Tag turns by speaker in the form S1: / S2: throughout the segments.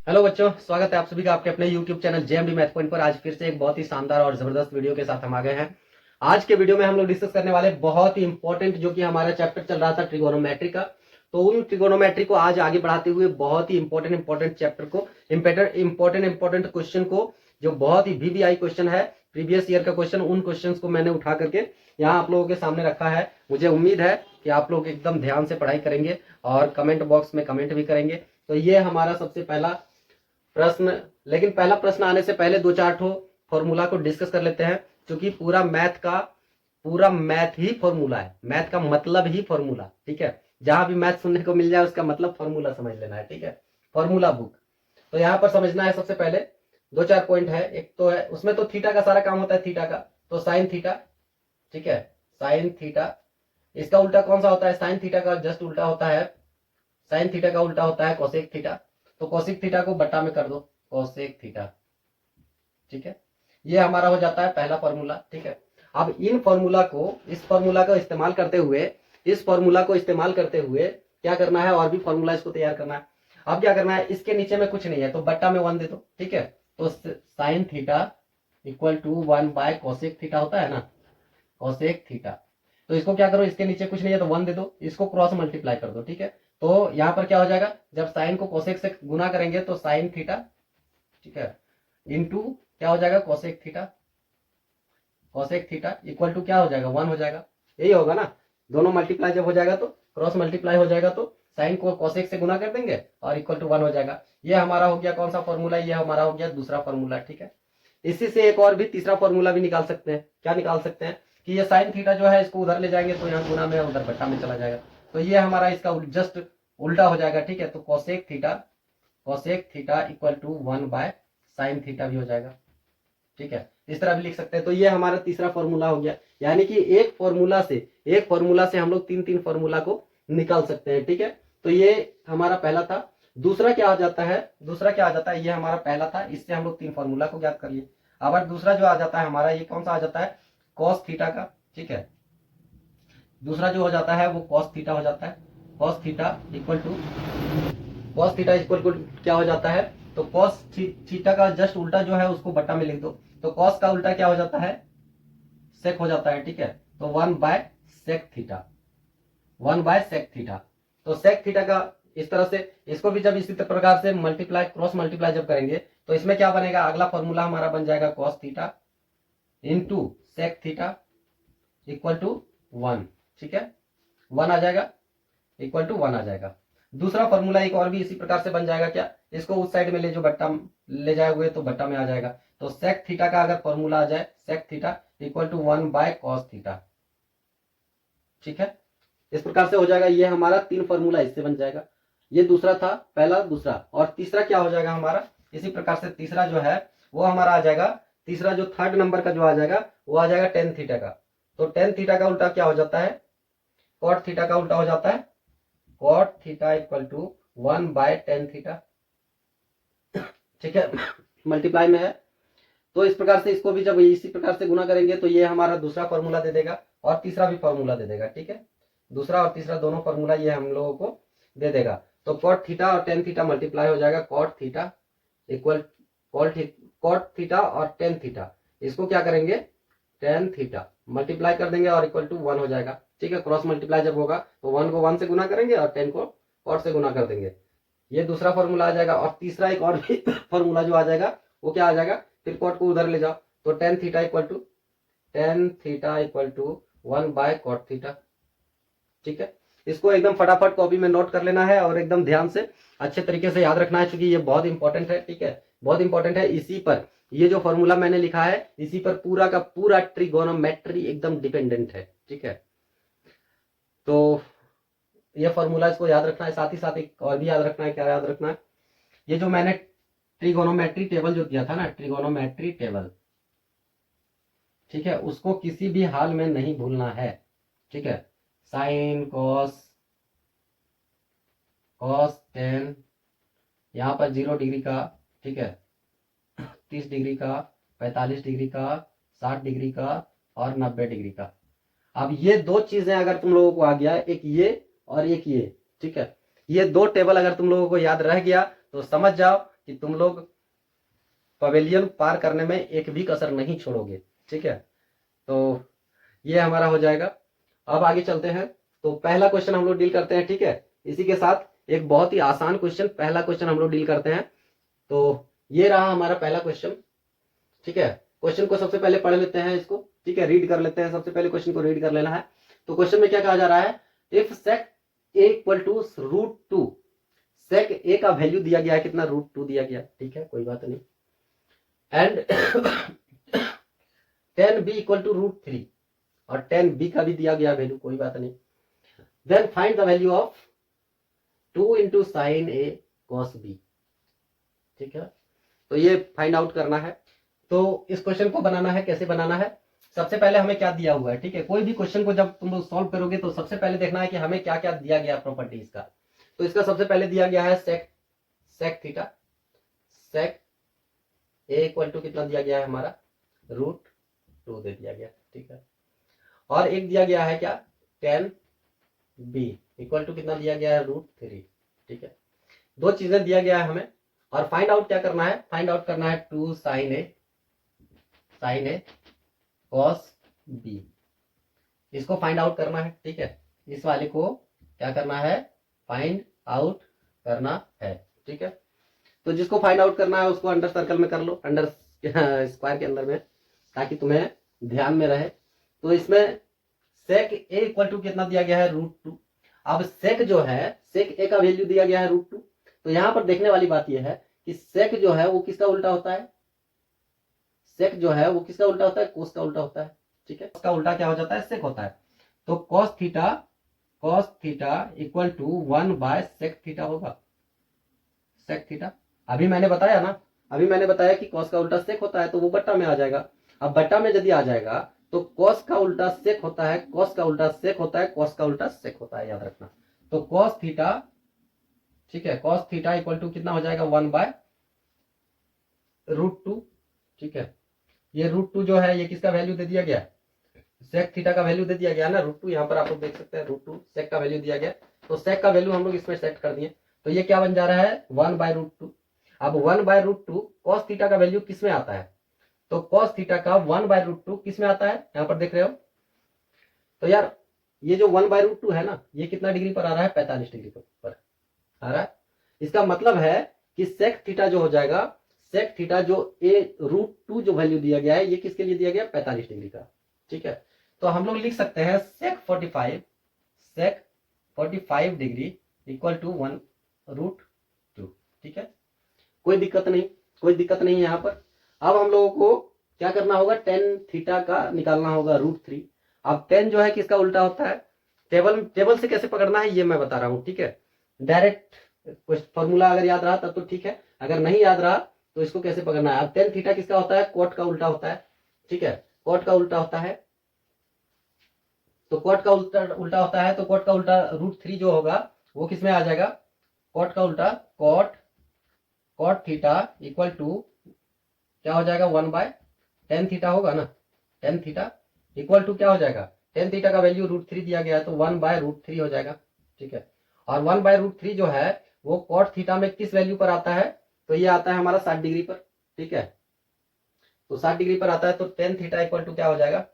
S1: Hello बच्चों, स्वागत है आप सभी का आपके अपने YouTube channel JMD math point पर। आज फिर से एक बहुत ही शानदार और जबरदस्त वीडियो के साथ हम आ गए हैं। आज के वीडियो में हम लोग डिस्कस करने वाले बहुत ही इंपॉर्टेंट, जो कि हमारा चैप्टर चल रहा था ट्रिगोनोमेट्री का। तो उन ट्रिगोनोमेट्री को आज आगे बढ़ाते हुए बहुत ही इंपॉर्टेंट चैप्टर को, इंपॉर्टेंट क्वेश्चन को, जो बहुत ही वीवीआई क्वेश्चन है, प्रीवियस ईयर का क्वेश्चन, उन क्वेश्चन को मैंने उठा करके यहाँ आप लोगों के सामने रखा है। मुझे उम्मीद है कि आप लोग एकदम ध्यान से पढ़ाई करेंगे और कमेंट बॉक्स में कमेंट भी करेंगे। तो ये हमारा सबसे पहला प्रश्न। लेकिन पहला प्रश्न आने से पहले दो चार ठो फॉर्मूला को डिस्कस कर लेते हैं, क्योंकि पूरा मैथ ही फॉर्मूला है। मैथ का मतलब ही फॉर्मूला, ठीक है। जहां भी मैथ सुनने को मिल जाए उसका मतलब फॉर्मूला समझ लेना है, ठीक है। Formula book. तो यहाँ पर समझना है, सबसे पहले दो चार पॉइंट है। एक तो है, उसमें तो थीटा का सारा काम होता है, थीटा का। तो साइन थीटा, ठीक है, साइन थीटा। इसका उल्टा कौन सा होता है? साइन थीटा का जस्ट उल्टा होता है, साइन थीटा का उल्टा होता है कोसेक थीटा। तो कोसेक थीटा को बट्टा में कर दो, कोसेक थीटा, ठीक है। ये हमारा हो जाता है पहला फॉर्मूला, ठीक है। अब इन फॉर्मूला को, इस फॉर्मूला का इस्तेमाल करते हुए, क्या करना है, और भी फॉर्मूला इसको तैयार करना है। अब क्या करना है, इसके नीचे में कुछ नहीं है तो बट्टा में 1 दे दो, ठीक है। तो sine theta equal to 1 by cosec theta होता है ना, कोसेक थीटा। तो इसको क्या करो, इसके नीचे कुछ नहीं है तो 1 दे दो, इसको क्रॉस मल्टीप्लाई कर दो, ठीक है। तो यहाँ पर क्या हो जाएगा, जब साइन को कोसेक से गुना करेंगे तो साइन थीटा, ठीक है, इंटू क्या हो जाएगा, cosec theta. Cosec theta equal to क्या हो जाएगा, 1 हो जाएगा। यही होगा ना। दोनों मल्टीप्लाई जब हो जाएगा तो क्रॉस मल्टीप्लाई हो जाएगा, तो साइन को कोसेक से गुना कर देंगे और इक्वल टू 1 हो जाएगा। ये हमारा हो गया कौन सा फॉर्मूला, ये हमारा हो गया दूसरा फॉर्मूला, ठीक है। इसी से एक और भी तीसरा फॉर्मूला भी निकाल सकते हैं। क्या निकाल सकते हैं कि ये साइन थीटा जो है, इसको उधर ले जाएंगे तो यहाँ गुना में, उधर बट्टा में चला जाएगा। तो ये हमारा इसका जस्ट उल्टा हो जाएगा, ठीक है। तो cosec theta equal to 1 by sine theta भी हो जाएगा, ठीक है। इस तरह भी लिख सकते हैं। तो ये हमारा तीसरा फॉर्मूला हो गया। यानी कि एक फॉर्मूला से हम लोग तीन तीन फॉर्मूला को निकाल सकते हैं, ठीक है। तो ये हमारा पहला था। दूसरा क्या आ जाता है, ये हमारा पहला था, इससे हम लोग तीन फॉर्मूला को ज्ञात कर लिए। अब दूसरा जो आ जाता है हमारा, ये कौन सा आ जाता है, कॉस थीटा का, ठीक है। दूसरा जो हो जाता है वो कॉस थीटा हो जाता है। कॉस थीटा इक्वल टू क्या हो जाता है, तो कॉस थीटा का जस्ट उल्टा जो है उसको बट्टा में लिख दो। तो कॉस का उल्टा क्या हो जाता है, सेक हो जाता है, ठीक है। तो 1 by sec theta, 1 by sec theta. तो सेक थीटा का इस तरह से, इसको भी जब इसी प्रकार से मल्टीप्लाई, क्रॉस मल्टीप्लाई जब करेंगे तो इसमें क्या बनेगा, अगला फॉर्मूला हमारा बन जाएगा cos theta into sec theta equal to 1, ठीक है। 1 आ जाएगा, इक्वल टू 1 आ जाएगा। दूसरा फॉर्मूला एक और भी इसी प्रकार से बन जाएगा। क्या, इसको उस साइड में ले, जो बट्टा ले जाओगे तो बट्टा में आ जाएगा। तो सेक थीटा का अगर फॉर्मूला आ जाए, sec theta equal to 1 by cos theta, ठीक है। इस प्रकार से हो जाएगा। ये हमारा तीन फॉर्मूला इससे बन जाएगा। ये दूसरा था, पहला दूसरा। और तीसरा क्या हो जाएगा हमारा, इसी प्रकार से तीसरा जो है वो हमारा आ जाएगा, तीसरा जो थर्ड नंबर का जो आ जाएगा वो आ जाएगा टेन थीटा का। तो टेन थीटा का उल्टा क्या हो जाता है, कॉट थीटा का उल्टा हो जाता है, cot theta equal to 1 by tan theta, ठीक है। मल्टीप्लाई में है। तो इस प्रकार से इसको भी जब इसी प्रकार से गुना करेंगे तो ये हमारा दूसरा फॉर्मूला दे देगा और तीसरा भी फॉर्मूला दे देगा, ठीक है। दूसरा और तीसरा दोनों फॉर्मूला ये हम लोगों को दे देगा। तो कॉट थीटा और टेन थीटा मल्टीप्लाई हो जाएगा, cot theta equal cot theta और टेन थीटा, इसको क्या करेंगे, टेन थीटा मल्टीप्लाई कर देंगे और इक्वल टू 1 हो जाएगा, ठीक है। क्रॉस मल्टीप्लाई जब होगा तो 1 को 1 से गुना करेंगे और 10 को कॉट से गुना कर देंगे। ये दूसरा फॉर्मूला आ जाएगा। और तीसरा एक और भी फॉर्मूला जो आ जाएगा वो क्या आ जाएगा, फिर कॉट को उधर ले जाओ तो tan theta equal to 1 by cot theta, ठीक है। इसको एकदम फटाफट कॉपी में नोट कर लेना है और एकदम ध्यान से अच्छे तरीके से याद रखना है, क्योंकि ये बहुत इंपॉर्टेंट है, ठीक है, बहुत इंपॉर्टेंट है। इसी पर, ये जो फॉर्मूला मैंने लिखा है, इसी पर पूरा का पूरा ट्रिगोनोमेट्री एकदम डिपेंडेंट है, ठीक है। तो ये फॉर्मूला इसको याद रखना है। साथ ही साथ एक और भी याद रखना है। क्या याद रखना है, ये जो मैंने ट्रिगोनोमेट्री टेबल जो दिया था ना, ट्रिगोनोमेट्री टेबल, ठीक है, उसको किसी भी हाल में नहीं भूलना है, ठीक है। साइन कॉस, कॉस टेन, यहाँ पर 0 डिग्री का, ठीक है, 30 डिग्री का, 45 डिग्री का, 60 डिग्री का और 90 डिग्री का। अब ये दो चीजें अगर तुम लोगों को आ गया, एक ये और एक ये, ठीक है, ये दो टेबल अगर तुम लोगों को याद रह गया तो समझ जाओ कि तुम लोग पवेलियन पार करने में एक भी कसर नहीं छोड़ोगे। ठीक है, तो ये हमारा हो जाएगा। अब आगे चलते हैं। तो पहला क्वेश्चन हम लोग डील करते हैं। ठीक है, इसी के साथ एक बहुत ही आसान क्वेश्चन, पहला क्वेश्चन हम लोग डील करते हैं। तो ये रहा हमारा पहला क्वेश्चन। ठीक है, क्वेश्चन को सबसे पहले पढ़ लेते हैं इसको। ठीक है, रीड कर लेते हैं। सबसे पहले क्वेश्चन को रीड कर लेना है। तो क्वेश्चन में क्या कहा जा रहा है, if sec A equal to √2, sec A का वैल्यू दिया गया है कितना, √2 दिया गया। ठीक है, कोई बात नहीं। And tan b equal to √3, और tan b का भी दिया गया वैल्यू, कोई बात नहीं। Then find the value of 2 into sine A cos B. ठीक है, तो ये फाइंड आउट करना है। तो इस क्वेश्चन को बनाना है, कैसे बनाना है, सबसे पहले हमें क्या दिया हुआ है। ठीक है, कोई भी क्वेश्चन को जब तुम लोग सॉल्व करोगे तो सबसे पहले देखना है कि हमें क्या क्या दिया गया प्रॉपर्टीज का। तो इसका सबसे पहले दिया गया है sec theta, sec A equal to कितना दिया गया है हमारा, √2 दे दिया गया। ठीक है, और एक दिया गया है क्या, tan b इक्वल टू कितना दिया गया है, √3। ठीक है, दो चीजें दिया गया है हमें, और फाइंड आउट क्या करना है, फाइंड आउट करना है 2 sin a cos b, इसको फाइंड आउट करना है। ठीक है, इस वाले को क्या करना है, फाइंड आउट करना है। ठीक है, तो जिसको फाइंड आउट करना है उसको अंडर सर्कल में कर लो, अंडर स्क्वायर के अंदर में, ताकि तुम्हें ध्यान में रहे। तो इसमें सेक ए इक्वल टू कितना दिया गया है, √2। अब सेक जो है, सेक ए का वैल्यू दिया गया है √2। तो यहां पर देखने वाली बात यह है कि सेक जो है वो किसका उल्टा होता है, सेक जो है वो किसका उल्टा होता है, कोस का उल्टा होता है। ठीक है, उसका उल्टा क्या हो जाता है, सेक होता है। तो कॉस थीटा इक्वल टू 1/सेक थीटा होगा, सेक थीटा। अभी मैंने बताया ना, अभी मैंने बताया कि कॉस का उल्टा सेक होता है, तो वो बट्टा में आ जाएगा। अब बट्टा में यदि आ जाएगा तो कॉस का उल्टा सेक होता है, कॉस का उल्टा सेक होता है, कॉस का उल्टा सेक होता है, याद रखना। तो कॉस थीटा, ठीक है, कॉस थीटा इक्वल टू कितना हो जाएगा, 1/√2। ठीक है, ये √2 जो है ये किसका वैल्यू दे दिया गया, सेक थीटा का वैल्यू दे दिया गया ना, √2। यहाँ पर आप लोग देख सकते हैं √2 सेक का वैल्यू दिया गया। तो सेक का वैल्यू हम लोग इसमें सेट कर दिए। तो ये क्या बन जा रहा है, 1/√2। अब 1/√2 कॉस थीटा का वैल्यू किस में आता है, तो कॉस थीटा का 1/√2 किस में आता है, यहां पर देख रहे हो। तो यार ये जो 1/√2 है ना, ये कितना डिग्री पर आ रहा है, 45 डिग्री पर आ रहा है। इसका मतलब है कि सेक थीटा जो हो जाएगा, सेक थीटा जो √2 जो वैल्यू दिया गया है, ये किसके लिए दिया गया, 45 डिग्री का। ठीक है, तो हम लोग लिख सकते हैं सेक 45 डिग्री इक्वल टू 1√2। ठीक है, कोई दिक्कत नहीं, कोई दिक्कत नहीं है यहाँ पर। अब हम लोगों को क्या करना होगा, tan थीटा का निकालना होगा, √3। अब tan जो है किसका उल्टा होता है, टेबल से कैसे पकड़ना है ये मैं बता रहा हूँ। ठीक है, डायरेक्ट फॉर्मूला अगर याद रहा तब तो ठीक है, अगर नहीं याद रहा तो इसको कैसे पकड़ना है। अब tan थीटा किसका होता है, कॉट का उल्टा होता है। ठीक है, कॉट का उल्टा होता है, तो कॉट का उल्टा होता है, तो कॉट का उल्टा √3 जो होगा वो किसमें आ जाएगा, कॉट का उल्टा कॉट थीटा इक्वल टू क्या हो जाएगा, 1/tan थीटा होगा ना, tan थीटा इक्वल टू क्या हो जाएगा, tan थीटा का वैल्यू √3 दिया गया है, तो 1/√3 हो जाएगा। ठीक है, और 1/√3 जो है वो कॉट थीटा में किस वैल्यू पर आता है, तो ये आता है हमारा 60 डिग्री पर। ठीक है, तो 60 डिग्री पर आता है, तो tan थीटा इक्वल टू क्या हो जाएगा,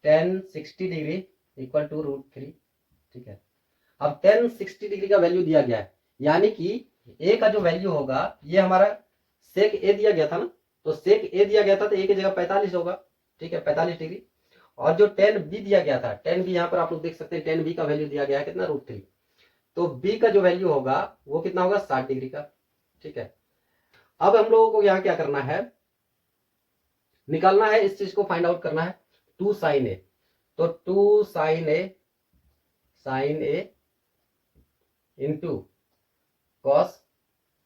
S1: tan 60 डिग्री इक्वल टू √3। ठीक है, अब tan 60 डिग्री का वैल्यू दिया गया है, यानी कि ए का जो वैल्यू होगा, ये हमारा सेक ए दिया गया था ना, तो सेक ए दिया गया था, तो ए की जगह 45 होगा। ठीक है, 45 डिग्री। और जो tan बी दिया गया था, tan बी यहाँ पर आप लोग देख सकते हैं, tan बी का वैल्यू दिया गया है कितना, √3। तो बी का जो वैल्यू होगा वो कितना होगा, 60 डिग्री का। ठीक है, अब हम लोगों को यहाँ क्या करना है, निकालना है, इस चीज को फाइंड आउट करना है, 2 sin a। तो 2 sin a into cos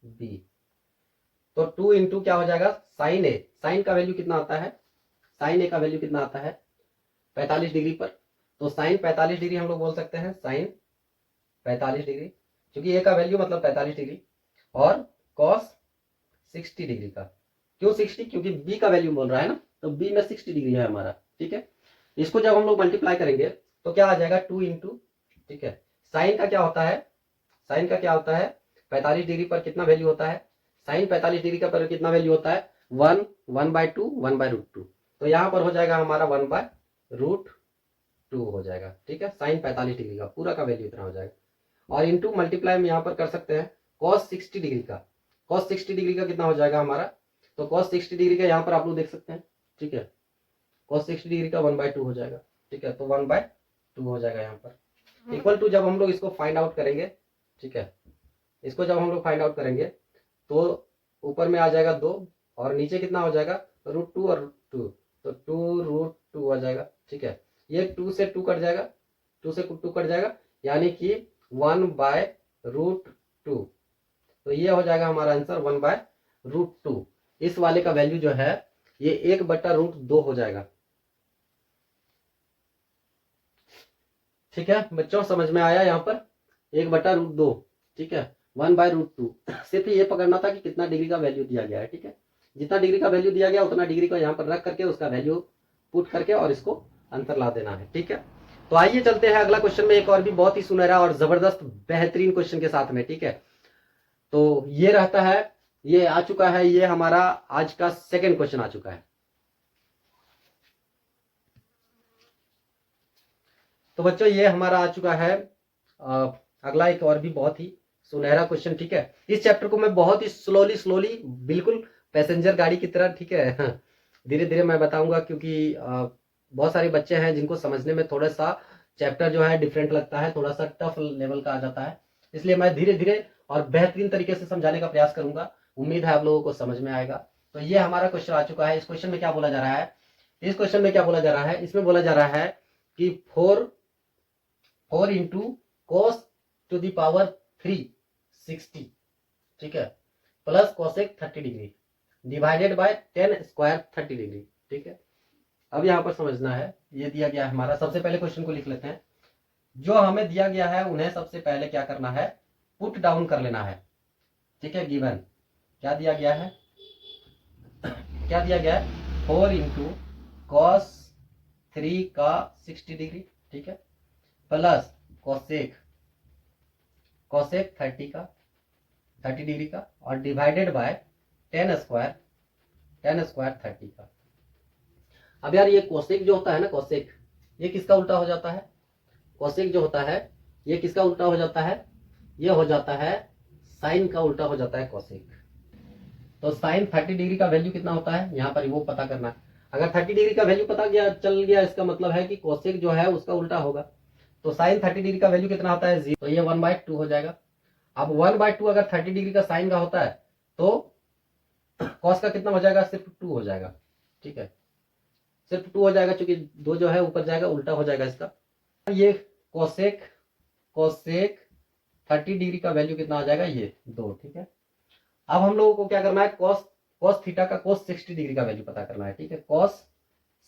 S1: b, तो 2 इंटू क्या हो जाएगा, sin a, साइन का वैल्यू कितना आता है, sin a का वैल्यू कितना आता है, 45 डिग्री पर। तो sin 45 डिग्री हम लोग बोल सकते हैं, sin 45 डिग्री, क्योंकि a का वैल्यू मतलब 45 डिग्री, और cos 60 डिग्री का। क्यों 60, क्योंकि b का वैल्यू बोल रहा है ना, तो b में 60 डिग्री है हमारा। ठीक है, इसको जब हम लोग मल्टीप्लाई करेंगे तो क्या आ जाएगा, 2 इंटू, ठीक है, साइन का क्या होता है, साइन का क्या होता है, 45 डिग्री पर कितना वैल्यू होता है, साइन 45 डिग्री का पर कितना वैल्यू होता है 1, 1/2, 1/√2। तो यहाँ पर हो जाएगा हमारा 1/√2 हो जाएगा, ठीक है। साइन 45 डिग्री का पूरा का वैल्यू इतना हो जाएगा। और इंटू मल्टीप्लाई में यहाँ पर कर सकते हैं cos 60 डिग्री का। cos 60 डिग्री का कितना हो जाएगा हमारा, तो cos 60 डिग्री का यहाँ पर आप लोग देख सकते हैं, ठीक है। cos 60 डिग्री का 1/2 हो जाएगा, ठीक है। तो 1/2 हो जाएगा यहाँ पर। इक्वल टू जब हम लोग इसको फाइंड आउट करेंगे, ठीक है, इसको जब हम लोग फाइंड आउट करेंगे तो ऊपर में आ जाएगा 2 और नीचे कितना हो जाएगा √2 और √2, तो 2√2 हो जाएगा, ठीक है। ये 2 से 2 कट जाएगा, 2 से 2 कट जाएगा, यानी कि 1/√2। तो ये हो जाएगा हमारा आंसर 1/√2। इस वाले का वैल्यू जो है ये 1/√2 हो जाएगा, ठीक है बच्चों, समझ में आया यहाँ पर 1/√2, ठीक है। 1/√2 सिर्फ ये पकड़ना था कि कितना डिग्री का वैल्यू दिया गया है, ठीक है। जितना डिग्री का वैल्यू दिया गया उतना डिग्री को यहाँ पर रख करके उसका वैल्यू पुट करके और इसको आंसर ला देना है, ठीक है। तो आइए चलते हैं अगला क्वेश्चन में, एक और भी बहुत ही सुनहरा और जबरदस्त बेहतरीन क्वेश्चन के साथ में, ठीक है। तो ये रहता है, ये आ चुका है, ये हमारा आज का सेकेंड क्वेश्चन आ चुका है। तो बच्चों ये हमारा आ चुका है अगला एक और भी बहुत ही सुनहरा क्वेश्चन, ठीक है। इस चैप्टर को मैं बहुत ही स्लोली बिल्कुल पैसेंजर गाड़ी की तरह, ठीक है, धीरे धीरे मैं बताऊंगा, क्योंकि बहुत सारे बच्चे हैं जिनको समझने में थोड़ा सा चैप्टर जो है डिफरेंट लगता है, थोड़ा सा टफ लेवल का आ जाता है, इसलिए मैं धीरे धीरे और बेहतरीन तरीके से समझाने का प्रयास करूंगा। उम्मीद है आप लोगों को समझ में आएगा। तो ये हमारा क्वेश्चन आ चुका है। इस क्वेश्चन में क्या बोला जा रहा है, इस क्वेश्चन में क्या बोला जा रहा है, इसमें बोला जा रहा है कि 4 into cos to the power 3 60, ठीक है, plus cosec 30 degree divided by 10 square 30 degree, ठीक है। अब यहाँ पर समझना है, ये दिया गया है हमारा, सबसे पहले क्वेश्चन को लिख लेते हैं। जो हमें दिया गया है उन्हें सबसे पहले क्या करना है, पुट डाउन कर लेना है, ठीक है। गिवन क्या दिया गया है, क्या दिया गया है 4 इंटू cos 3 का 60 डिग्री, ठीक है, प्लस कोसेक 30 का 30 डिग्री का और डिवाइडेड बाय 10 स्क्वायर 30 का। अब यार ये कोसेक जो होता है ना, कोसेक ये किसका उल्टा हो जाता है, कोसेक जो होता है ये किसका उल्टा हो जाता है, ये हो जाता है साइन का उल्टा हो जाता है कोसेक। तो साइन 30 डिग्री का वैल्यू कितना होता है यहाँ पर वो पता करना है। अगर 30 डिग्री का वैल्यू पता गया चल गया, इसका मतलब है कि कोसेक जो है उसका उल्टा होगा। तो साइन 30 डिग्री का वैल्यू कितना होता है 0, तो ये 1/2 हो जाएगा। अब 1/2 अगर 30 डिग्री का साइन का होता है तो कॉस का कितना हो जाएगा, सिर्फ 2 हो जाएगा, ठीक है, सिर्फ 2 हो जाएगा, क्योंकि 2 जो है ऊपर जाएगा, उल्टा हो जाएगा इसका। ये कोसेक 30 डिग्री का वैल्यू कितना आ जाएगा, ये 2, ठीक है। अब हम लोगों को क्या करना है, cos थीटा का cos 60 डिग्री का वैल्यू पता करना है, ठीक है, cos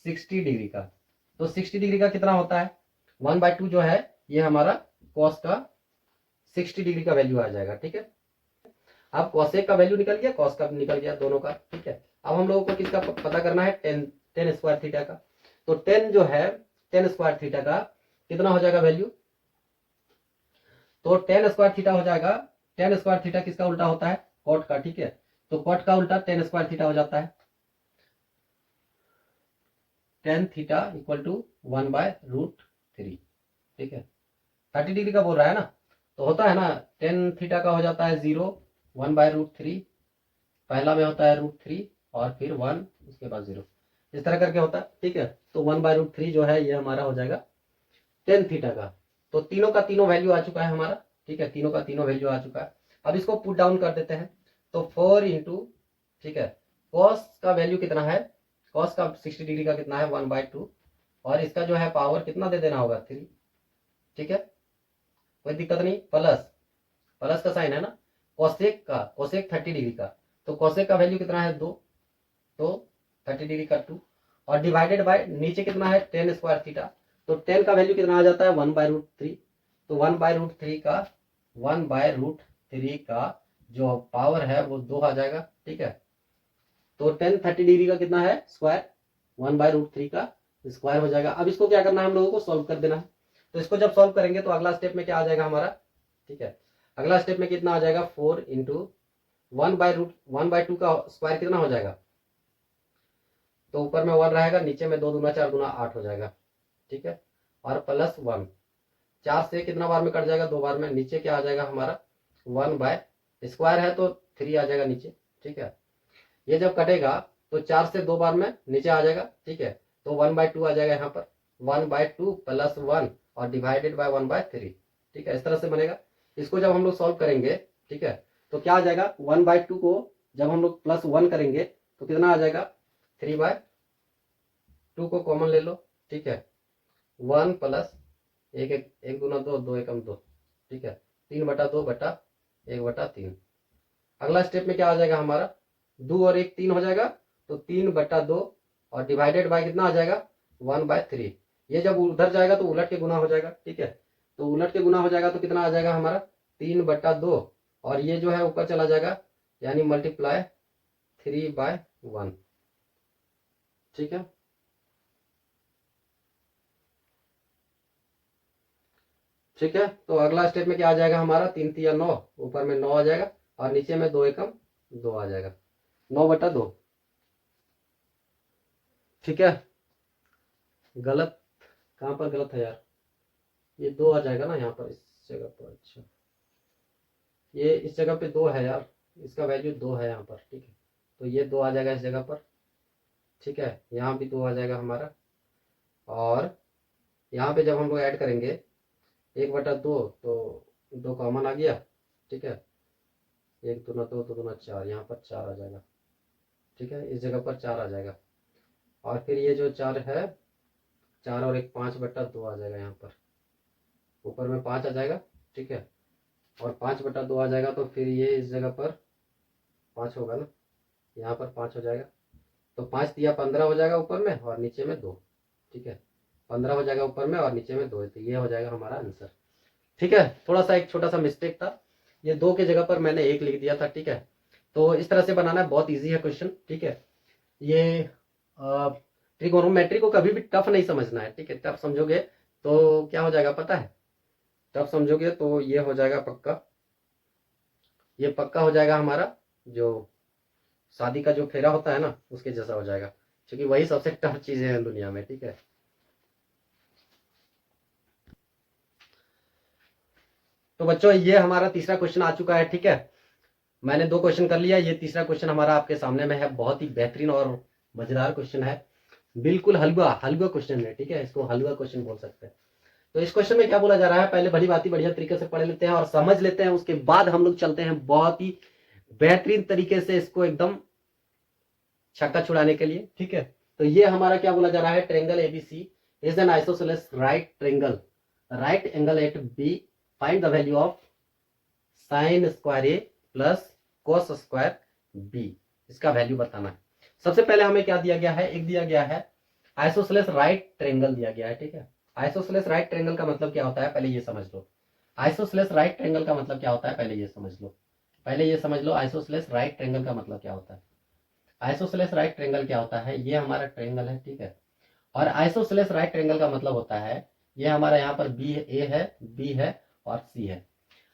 S1: 60 डिग्री का। तो 60 डिग्री का कितना होता है 1/2 जो है ये हमारा cos का 60 डिग्री का वैल्यू आ जाएगा, ठीक है। अब कोसेक का वैल्यू निकल गया, cos का निकल गया, दोनों का, ठीक है। अब हम लोगों को किसका पता करना है, 10 स्क्वायर थीटा का। तो 10 जो है 10 स्क्वायर थीटा का कितना हो जाएगा वैल्यू, तो 10 स्क्वायर थीटा हो जाएगा। 10 स्क्वायर थीटा किसका उल्टा होता है, कॉट का, ठीक है। तो कॉट का उल्टा 10 स्क्वायर थीटा हो जाता है, tan थीटा इक्वल टू 1/√3, ठीक है। 30 डिग्री का बोल रहा है ना, तो होता है ना tan थीटा का हो जाता है 0, 1/√3, पहला में होता है √3 और फिर 1 उसके बाद 0, इस तरह करके होता है, ठीक है। तो 1/√3 जो है ये हमारा हो जाएगा tan थीटा का। तो तीनों का तीनों वैल्यू आ चुका है हमारा, ठीक है, तीनों का तीनों वैल्यू आ चुका है। अब इसको पुट डाउन कर देते हैं। तो 4 इंटू, ठीक है, cos का वैल्यू कितना है, cos का 60 डिग्री का कितना है 1/2 और इसका जो है पावर कितना दे देना होगा 3, ठीक है, कोई दिक्कत नहीं। प्लस का साइन है ना, कोसेक 30 डिग्री का, तो कोसेक का वैल्यू कितना है 2, तो 30 डिग्री का 2 और डिवाइडेड बाय नीचे कितना है 10 स्क्वायर थीटा, तो 10 का वैल्यू कितना आ जाता है 1/√3, तो 1/√3 का जो पावर है वो 2 आ जाएगा, ठीक है। तो 10 30 डिग्री का कितना है स्क्वायर, 1/√3 का स्क्वायर हो जाएगा। अब इसको क्या करना है हम लोगों को सॉल्व कर देना है। तो इसको जब सॉल्व करेंगे तो अगला स्टेप में क्या आ जाएगा हमारा, ठीक है, अगला स्टेप में कितना आ जाएगा 4 इंटू 1/2 का स्क्वायर कितना हो जाएगा, तो ऊपर में 1 रहेगा, नीचे में 2 दूना 4 दूना 8 हो जाएगा, ठीक है, और प्लस 1, 4 से कितना बार में कट जाएगा, 2 बार में, नीचे क्या आ जाएगा हमारा 1 स्क्वायर है तो 3 आ जाएगा नीचे, ठीक है। ये जब कटेगा तो 4 से 2 बार में नीचे आ जाएगा, ठीक है, तो 1/2 आ जाएगा यहाँ पर, 1/2 प्लस 1 और डिवाइडेड बाय 1/3, ठीक है, इस तरह से बनेगा। इसको जब हम लोग सॉल्व करेंगे, ठीक है, तो क्या आ जाएगा, 1/2 को जब हम लोग प्लस 1 करेंगे तो कितना आ जाएगा, 3/2 को कॉमन ले लो, ठीक है, 1 प्लस 1 दूना 2, 2 एकम 2, ठीक है, 3/2/1/3। अगला स्टेप में क्या आ जाएगा हमारा, 2 और 1 3 हो जाएगा, तो 3/2 और डिवाइडेड बाय कितना आ जाएगा 1/3। ये जब उधर जाएगा तो उलट के गुना हो जाएगा, ठीक है, तो उलट के गुना हो जाएगा तो कितना आ जाएगा हमारा 3/2 और ये जो है ऊपर चला जाएगा, यानी मल्टीप्लाई 3/1, ठीक है। ठीक है, तो अगला स्टेप में क्या आ जाएगा हमारा, 3 3 9, ऊपर में 9 आ जाएगा और नीचे में 2 एकम 2 आ जाएगा, 9/2, ठीक है। गलत, कहाँ पर गलत है यार, ये 2 आ जाएगा ना यहाँ पर इस जगह पर, अच्छा ये इस जगह पे 2 है यार, इसका वैल्यू 2 है यहाँ पर, ठीक है, तो ये 2 आ जाएगा इस जगह पर, ठीक है, यहाँ भी 2 आ जाएगा हमारा, और यहाँ पे जब हम लोग ऐड करेंगे 1/2 तो 2 कॉमन आ गया, ठीक है, 1 दूना 2, 2 दूना 4, यहाँ पर 4 आ जाएगा, ठीक है, इस जगह पर 4 आ जाएगा, और फिर ये जो 4 है, 4 और 1 5/2 आ जाएगा यहाँ पर, ऊपर में 5 आ जाएगा, ठीक है, और 5/2 आ जाएगा, तो फिर ये इस जगह पर 5 होगा ना, यहाँ पर 5 हो जाएगा, तो 5 दिया 15 हो जाएगा ऊपर में और नीचे में 2, ठीक है, 15 हो जाएगा ऊपर में और नीचे में 2, तो ये हो जाएगा हमारा आंसर, ठीक है। थोड़ा सा एक छोटा सा मिस्टेक था, ये 2 के जगह पर मैंने 1 लिख दिया था, ठीक है, तो इस तरह से बनाना है, बहुत ईजी है क्वेश्चन, ठीक है। ये ट्रिगोनोमेट्री को कभी भी टफ नहीं समझना है, ठीक है, टफ समझोगे तो क्या हो जाएगा पता है, टफ समझोगे तो ये हो जाएगा पक्का, ये पक्का हो जाएगा हमारा जो शादी का जो फेरा होता है ना उसके जैसा हो जाएगा, क्योंकि वही सबसे टफ चीजें हैं दुनिया में, ठीक है। तो बच्चों ये हमारा तीसरा क्वेश्चन आ चुका है, ठीक है, मैंने 2 क्वेश्चन कर लिया, ये तीसरा क्वेश्चन हमारा आपके सामने में है, बहुत ही बेहतरीन और मजेदार क्वेश्चन है, बिल्कुल हलवा हलवा क्वेश्चन है, ठीक है, इसको हलवा क्वेश्चन बोल सकते हैं। तो इस क्वेश्चन में क्या बोला जा रहा है, पहले भली बात बढ़िया तरीके से पढ़ लेते हैं और समझ लेते हैं, उसके बाद हम लोग चलते हैं बहुत ही बेहतरीन तरीके से इसको एकदम छक्का छुड़ाने के लिए, ठीक है। तो ये हमारा क्या बोला जा रहा है, triangle ABC is an isosceles right triangle, right angle at B, find the value of sine square A plus cos square B, इसका वैल्यू बताना है। सबसे पहले हमें क्या दिया गया है, एक दिया गया है आइसोसेलेस राइट ट्रेंगल दिया गया है, ठीक है। आइसोसेलेस राइट ट्रेंगल का मतलब क्या होता है, पहले ये समझ लो, आइसोसेलेस राइट ट्रेंगल का मतलब क्या होता है, पहले ये समझ लो, पहले ये समझ लो आइसोसेलेस राइट ट्रेंगल का मतलब क्या होता है। आइसोसेलेस राइट ट्रेंगल क्या होता है, ये हमारा ट्रेंगल है, ठीक है, और आइसोसेलेस राइट ट्रेंगल का मतलब होता है ये हमारा यहाँ पर बी ए है, बी है और सी है।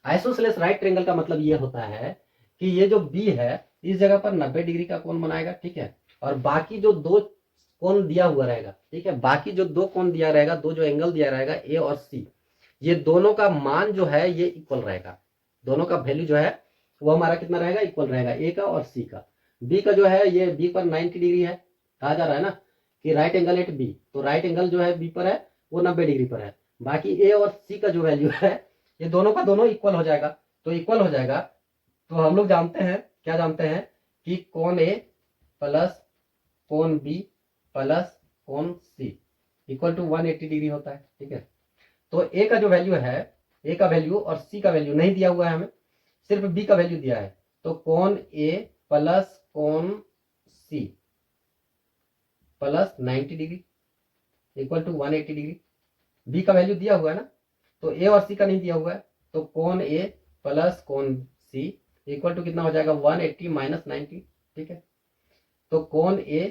S1: आइसोसेलेस राइट ट्रेंगल का मतलब ये होता है कि ये जो बी है इस जगह पर 90 डिग्री का कोण बनाएगा, ठीक है, और बाकी जो 2 कोण दिया हुआ रहेगा, ठीक है, बाकी जो 2 कोण दिया रहेगा, 2 जो एंगल दिया रहेगा ए और सी, ये दोनों का मान जो है ये इक्वल रहेगा, दोनों का वैल्यू जो है वो हमारा कितना रहेगा, इक्वल रहेगा, ए का और सी का। बी का जो है ये बी पर 90 डिग्री है, कहा जा रहा है ना कि राइट एंगल एट बी, तो राइट एंगल जो है बी पर है वो 90 डिग्री पर है, बाकी ए और सी का जो वैल्यू है ये दोनों का दोनों इक्वल हो जाएगा, तो इक्वल हो जाएगा तो हम लोग जानते हैं, क्या जानते हैं कि कोण ए प्लस कोण बी प्लस कोण सी इक्वल टू 180 डिग्री होता है, ठीक है। तो ए का जो वैल्यू है, ए का वैल्यू और सी का वैल्यू नहीं दिया हुआ है हमें, सिर्फ बी का वैल्यू दिया है, तो कोण ए प्लस कोण C plus 90 degree equal to 180 degree, B का वैल्यू दिया हुआ है ना, तो ए और सी का नहीं दिया हुआ है, तो कोण ए प्लस कोण सी इक्वल टू कितना हो जाएगा 180 माइनस 90, ठीक है, तो कोण ए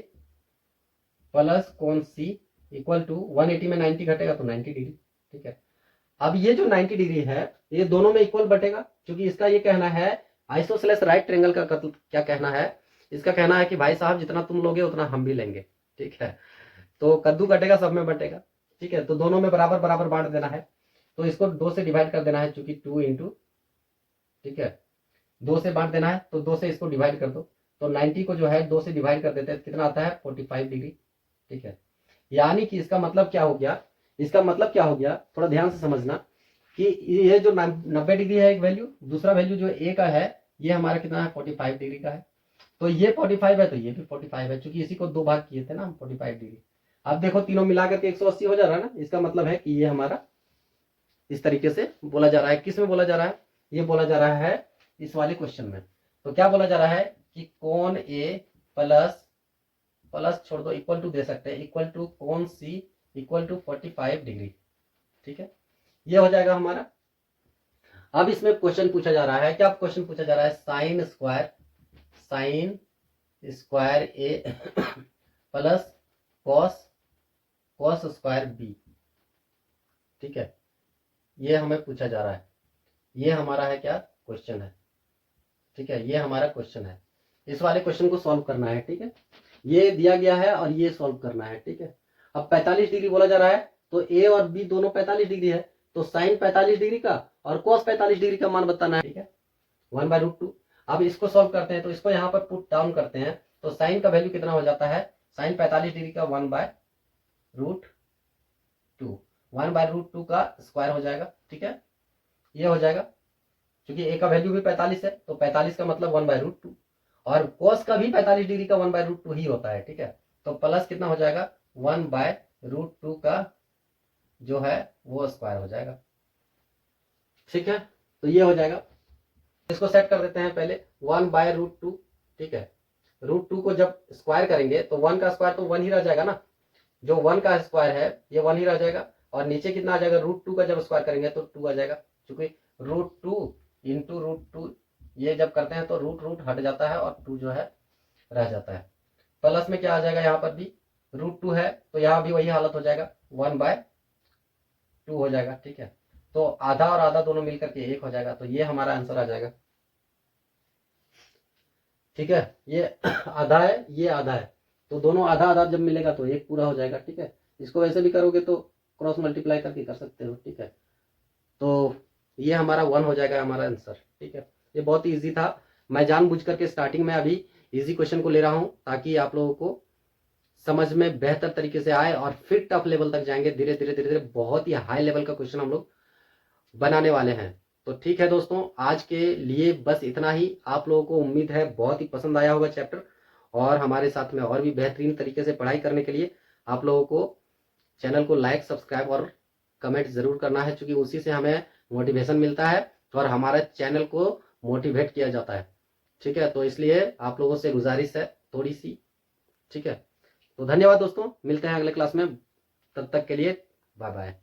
S1: प्लस कोण सी इक्वल टू 180 में 90 घटेगा तो 90 डिग्री, ठीक है। अब ये जो 90 डिग्री है ये दोनों में इक्वल बटेगा, क्योंकि इसका ये कहना है आइसोसेलेस राइट ट्रायंगल का क्या कहना है, इसका कहना है कि भाई साहब जितना तुम लोगे उतना हम भी लेंगे, ठीक है। तो कद्दू कटेगा सब में बटेगा, ठीक है। तो दोनों में बराबर बराबर बांट देना है। तो इसको 2 से डिवाइड कर देना है, चूंकि 2 इंटू, ठीक है, 2 से बांट देना है, तो 2 से इसको डिवाइड कर दो। तो 90 को जो है 2 से डिवाइड कर देते हैं, कितना आता है 45 डिग्री, ठीक है। यानी कि इसका मतलब क्या हो गया, इसका मतलब क्या हो गया, थोड़ा ध्यान से समझना कि ये जो 90 डिग्री है एक वैल्यू, दूसरा वैल्यू जो ए का है ये हमारा कितना है 45 डिग्री का है। तो ये 45 है तो ये भी 45 है, क्योंकि इसी को 2 भाग किए थे ना हम 45 डिग्री। अब देखो तीनों मिलाकर के 180 हो जा रहा है ना, इसका मतलब है कि ये हमारा इस तरीके से बोला जा रहा है। किस में बोला जा रहा है, ये बोला जा रहा है इस वाले क्वेश्चन में। तो क्या बोला जा रहा है कि कोण ए प्लस, प्लस छोड़ दो, इक्वल टू दे सकते हैं, इक्वल टू कोण सी इक्वल टू 45 डिग्री, ठीक है। ये हो जाएगा हमारा। अब इसमें क्वेश्चन पूछा जा रहा है, क्या क्वेश्चन पूछा जा रहा है, sign square A plus cos square B, ठीक है। ये हमें पूछा जा रहा है, ये हमारा है क्या क्वेश्चन है, ठीक है। ये हमारा क्वेश्चन है, इस वाले क्वेश्चन को सॉल्व करना है, ठीक है। ये दिया गया है और ये सॉल्व करना है, ठीक है। अब 45 डिग्री बोला जा रहा है, तो ए और बी दोनों 45 डिग्री है, तो साइन 45 डिग्री का और कॉस 45 डिग्री का मान बताना है, ठीक है, 1/√2। अब इसको सॉल्व करते हैं, तो इसको यहाँ पर पुट डाउन करते हैं, तो साइन का वैल्यू कितना हो जाता है, साइन 45 डिग्री का 1/√2, 1/√2 का स्क्वायर हो जाएगा, ठीक है। ये हो जाएगा, क्योंकि ए का वैल्यू भी 45 है, तो 45 का मतलब 1/√2, और कॉस का भी 45 डिग्री का 1/√2 ही होता है, ठीक है। तो प्लस कितना हो जाएगा 1/√2 का जो है वो स्क्वायर हो जाएगा, ठीक है। तो ये हो जाएगा, इसको सेट कर देते हैं पहले 1/√2, ठीक है। √2 को जब स्क्वायर करेंगे तो 1 का स्क्वायर तो 1 ही रह जाएगा ना, जो 1 का स्क्वायर है ये 1 ही रह जाएगा, और नीचे कितना आ जाएगा √2 का जब स्क्वायर करेंगे तो 2 आ जाएगा, क्योंकि √2 इंटू √2 ये जब करते हैं तो रूट हट जाता है और 2 जो है रह जाता है। प्लस में क्या आ जाएगा, यहाँ पर भी √2 है तो यहाँ भी वही हालत हो जाएगा, 1/2 हो जाएगा, ठीक है। तो आधा और आधा दोनों मिलकर के 1 हो जाएगा, तो ये हमारा आंसर आ जाएगा, ठीक है। ये आधा है, ये आधा है, तो दोनों आधा आधा जब मिलेगा तो 1 पूरा हो जाएगा, ठीक है। इसको वैसे भी करोगे तो क्रॉस मल्टीप्लाई करके कर सकते हो, ठीक है। तो ये हमारा 1 हो जाएगा हमारा आंसर, ठीक है। ये बहुत ही ईजी था, मैं जानबूझ करके स्टार्टिंग में अभी इजी क्वेश्चन को ले रहा हूं ताकि आप लोगों को समझ में बेहतर तरीके से आए, और फिर टफ लेवल तक जाएंगे, धीरे धीरे धीरे धीरे बहुत ही हाई लेवल का क्वेश्चन हम लोग बनाने वाले हैं। तो ठीक है दोस्तों, आज के लिए बस इतना ही। आप लोगों को उम्मीद है बहुत ही पसंद आया होगा चैप्टर, और हमारे साथ में और भी बेहतरीन तरीके से पढ़ाई करने के लिए आप लोगों को चैनल को लाइक, सब्सक्राइब और कमेंट जरूर करना है, क्योंकि उसी से हमें मोटिवेशन मिलता है और हमारे चैनल को मोटिवेट किया जाता है, ठीक है। तो इसलिए आप लोगों से गुजारिश है थोड़ी सी, ठीक है। तो धन्यवाद दोस्तों, मिलते हैं अगले क्लास में, तब तक के लिए बाय बाय।